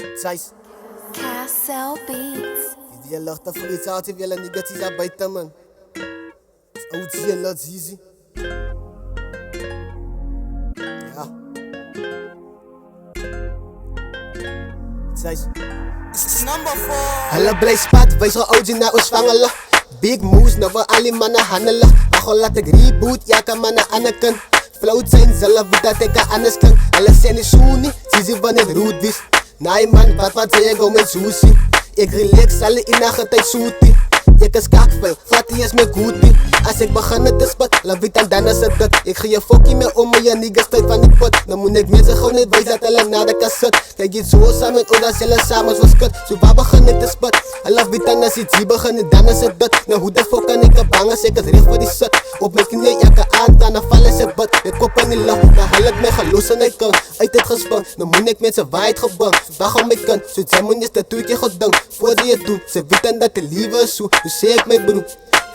Size. Castle Beats. Die lachte voor iets uit, die willen niet dat hij buiten man. Oud zie en laat zizi. Ja. Size. Number 4. Alla blij spat, wij zo oud na ons vangelen. Big moves, nou we alle mannen handelen. Wacht laat ik reboot, ja kan mannen Anakin. Float zijn zelf, dat ik anders kan. Alles zijn is zoenie, zizi wanneer rood is. Nee man, wat zei ik om met sushi? Ik relax, alle in nacht tijd zoetie. Ik is kakvel, fatty is mijn goodie. Als ik begin het te spat, laat weet dan is het dat. Ik ga je fokkie mee om me, je niggas tijd van die pot. Dan moet ik mensen gewoon niet wijs dat hulle naar de kassut. Kijk je zo samen, dat zullen samen zoals kut. Zo waar begin het te spat, hulle weet dan als iets hier begin dan is het dat. Nou hoe de fuck kan ik er bang als ik het recht voor die sut. Op mijn knie, ja kan aantaan, dan vallen ze bad. Ik kop in die lach, dan haal ik mijn geloos en ik kan uit het gespan. Dan moet ik mensen waait gebang, wacht om ik kan. Zo zijn moet je dat toetje gedankt, voor die het doen. Ze weten dat de lieve is zo, dus zeg ik mijn broer.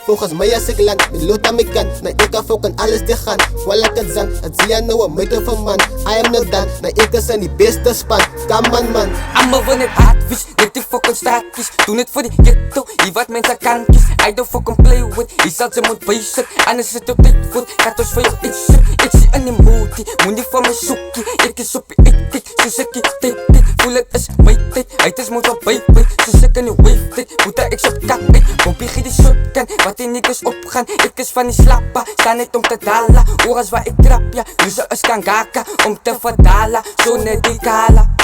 Volgens mij als ik land, met lot aan mijn kant. Na ik kan fokken alles dicht gaan, voilà het zand. Het zie je nou een meter van man, I am not done. Na ik is aan die beste span, come on man. I'ma run het hardvis, net die fucking staatjes. Doen het voor die ghetto, hier wat mensen kantjes. I don't fucking play with, hier zal ze moet bezig. Anders zit op dit voet, gaat ons voor jou issue. Ik zie een emotie, moet niet voor me zoeken. Ik is op je ik, zo zeg ik dit. Voel het is mijn tijd, het is moet wel baby. Zo zeg ik nu wave dit, moet ik zo kakken. Pompie geef die shotgun, wat die niggas opgaan. Ik is van die slappa, sta niet om te dalen. Oras waar ik trap, ja, nu ze is kan gaken. Om te verdalen, zo net die kala.